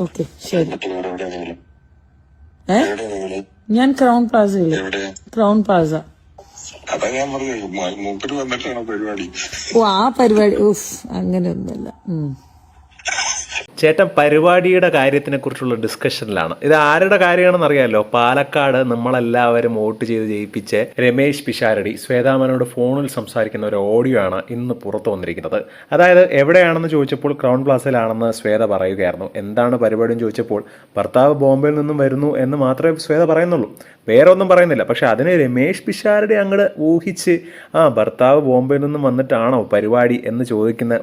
Okay ശരി. ഞാൻ Crowne പ്ലാസയില്. Crowne Plaza. ഓ ആ പരിപാടി അങ്ങനെയൊന്നുമല്ല. ചേട്ടൻ പരിപാടിയുടെ കാര്യത്തിനെ കുറിച്ചുള്ള ഡിസ്കഷനിലാണ്. ഇത് ആരുടെ കാര്യമാണെന്ന് അറിയാമല്ലോ. പാലക്കാട് നമ്മളെല്ലാവരും വോട്ട് ചെയ്ത് ജയിപ്പിച്ച രമേശ് പിഷാരടി ശ്വേതാമേനോട് ഫോണിൽ സംസാരിക്കുന്ന ഒരു ഓഡിയോ ആണ് ഇന്ന് പുറത്തു വന്നിരിക്കുന്നത്. അതായത് എവിടെയാണെന്ന് ചോദിച്ചപ്പോൾ ക്രൗൺ പ്ലാസയിലാണെന്ന് ശ്വേത പറയുകയായിരുന്നു. എന്താണ് പരിപാടി എന്ന് ചോദിച്ചപ്പോൾ ഭർത്താവ് ബോംബെയിൽ നിന്നും വരുന്നു എന്ന് മാത്രമേ ശ്വേത പറയുന്നുള്ളൂ, വേറെ ഒന്നും പറയുന്നില്ല. പക്ഷെ അതിന് രമേശ് പിഷാരടി അങ്ങോട്ട് ഊഹിച്ച് ഭർത്താവ് ബോംബെയിൽ നിന്നും വന്നിട്ടാണോ പരിപാടി എന്ന് ചോദിക്കുന്ന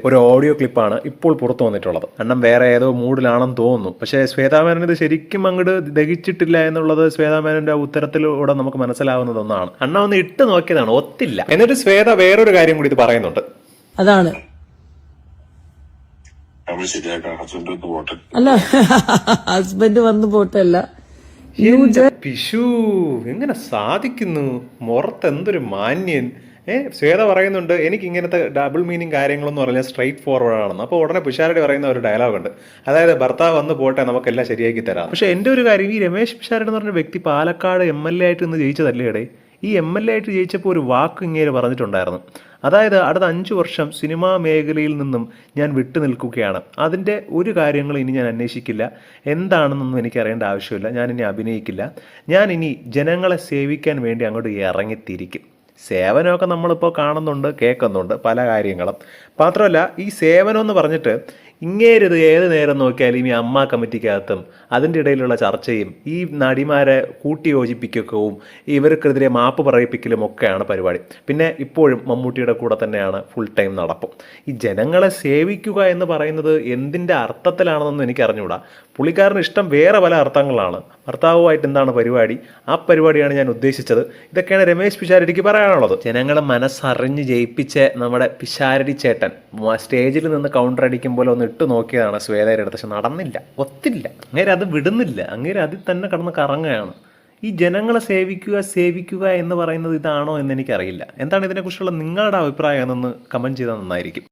ഒരു ഓഡിയോ ക്ലിപ്പാണ് ഇപ്പോൾ പുറത്തു വന്നിട്ടുള്ളത്. അണ്ണം വേറെ ഏതോ മൂഡിലാണെന്ന് തോന്നുന്നു. പക്ഷേ ശ്വേതാമേനൻ ഇത് ശരിക്കും അങ്ങോട്ട് ദഹിച്ചിട്ടില്ല എന്നുള്ളത് ശ്വേതാമേനന്റെ ഉത്തരത്തിലൂടെ നമുക്ക് മനസ്സിലാവുന്നത് ഒന്നാണ്. അണ്ണ ഒന്ന് ഇട്ട് നോക്കിയതാണ്, ഒത്തില്ല. എന്നിട്ട് ശ്വേത വേറൊരു കാര്യം കൂടി ഇത് പറയുന്നുണ്ട്. അതാണ് അല്ല ഹസ്ബൻഡ് വന്നു പോട്ടല്ല. പിഷു എങ്ങനെ സാധിക്കുന്നു? മുറത്ത് എന്തൊരു മാന്യൻ. ശ്വേത പറയുന്നുണ്ട് എനിക്ക് ഇങ്ങനത്തെ ഡബിൾ മീനിങ് കാര്യങ്ങളൊന്നും പറഞ്ഞാൽ സ്ട്രൈറ്റ് ഫോർവേഡ് ആണെന്ന്. അപ്പോൾ ഉടനെ പിഷാരടി പറയുന്ന ഒരു ഡയലോഗ് ഉണ്ട്, അതായത് ഭർത്താവ് വന്ന് പോട്ടെ നമുക്കെല്ലാം ശരിയാക്കി തരാം. പക്ഷെ എൻ്റെ ഒരു കാര്യം, ഈ രമേശ് പിഷാരടി എന്ന് പറഞ്ഞ വ്യക്തി പാലക്കാട് MLA ആയിട്ട് ഇന്ന് ജയിച്ചതല്ലേ ഇടേ? ഈ MLA ആയിട്ട് ജയിച്ചപ്പോൾ ഒരു വാക്ക് ഇങ്ങനെ പറഞ്ഞിട്ടുണ്ടായിരുന്നു, അതായത് അടുത്ത 5 വർഷം സിനിമാ മേഖലയിൽ നിന്നും ഞാൻ വിട്ടു നിൽക്കുകയാണ്, അതിൻ്റെ ഒരു കാര്യങ്ങൾ ഇനി ഞാൻ അന്വേഷിക്കില്ല, എന്താണെന്നൊന്നും എനിക്കറിയേണ്ട ആവശ്യമില്ല, ഞാനിനി അഭിനയിക്കില്ല, ഞാനിനി ജനങ്ങളെ സേവിക്കാൻ വേണ്ടി അങ്ങോട്ട് ഇറങ്ങിത്തിരിക്കും. സേവനമൊക്കെ നമ്മളിപ്പോൾ കാണുന്നുണ്ട്, കേൾക്കുന്നുണ്ട് പല കാര്യങ്ങളും. മാത്രമല്ല ഈ സേവനം എന്ന് പറഞ്ഞിട്ട് ഇങ്ങേരിത് ഏത് നേരം നോക്കിയാലും ഈ അമ്മ കമ്മിറ്റിക്കകത്തും അതിൻ്റെ ഇടയിലുള്ള ചർച്ചയും ഈ നടിമാരെ കൂട്ടിയോജിപ്പിക്കുകയും ഇവർക്കെതിരെ മാപ്പ് പറയിപ്പിക്കലും ഒക്കെയാണ് പരിപാടി. പിന്നെ ഇപ്പോഴും മമ്മൂട്ടിയുടെ കൂടെ തന്നെയാണ് ഫുൾ ടൈം നടപ്പും. ഈ ജനങ്ങളെ സേവിക്കുക എന്ന് പറയുന്നത് എന്തിൻ്റെ അർത്ഥത്തിലാണെന്നൊന്നും എനിക്ക് അറിഞ്ഞുകൂടാ. പുള്ളിക്കാരന് ഇഷ്ടം വേറെ പല അർത്ഥങ്ങളാണ്. ഭർത്താവുമായിട്ട് എന്താണ് പരിപാടി, ആ പരിപാടിയാണ് ഞാൻ ഉദ്ദേശിച്ചത്. ഇതൊക്കെയാണ് രമേശ് പിഷാരടിക്ക് പറയാനുള്ളത്. ജനങ്ങളെ മനസ്സറിഞ്ഞ് ജയിപ്പിച്ച നമ്മുടെ പിഷാരടി ചേട്ടൻ സ്റ്റേജിൽ നിന്ന് കൗണ്ടർ അടിക്കും പോലെ ഒന്ന് ഇട്ട് നോക്കിയതാണ് ശ്വേതയുടെ അടുത്ത്. പക്ഷെ നടന്നില്ല, ഒത്തില്ല. അങ്ങേര് അത് വിടുന്നില്ല, അങ്ങേര് അതിൽ തന്നെ കടന്ന് കറങ്ങുകയാണ്. ഈ ജനങ്ങളെ സേവിക്കുക എന്ന് പറയുന്നത് ഇതാണോ എന്ന് എനിക്കറിയില്ല. എന്താണ് ഇതിനെക്കുറിച്ചുള്ള നിങ്ങളുടെ അഭിപ്രായം എന്നൊന്ന് കമൻറ്റ് ചെയ്താൽ നന്നായിരിക്കും.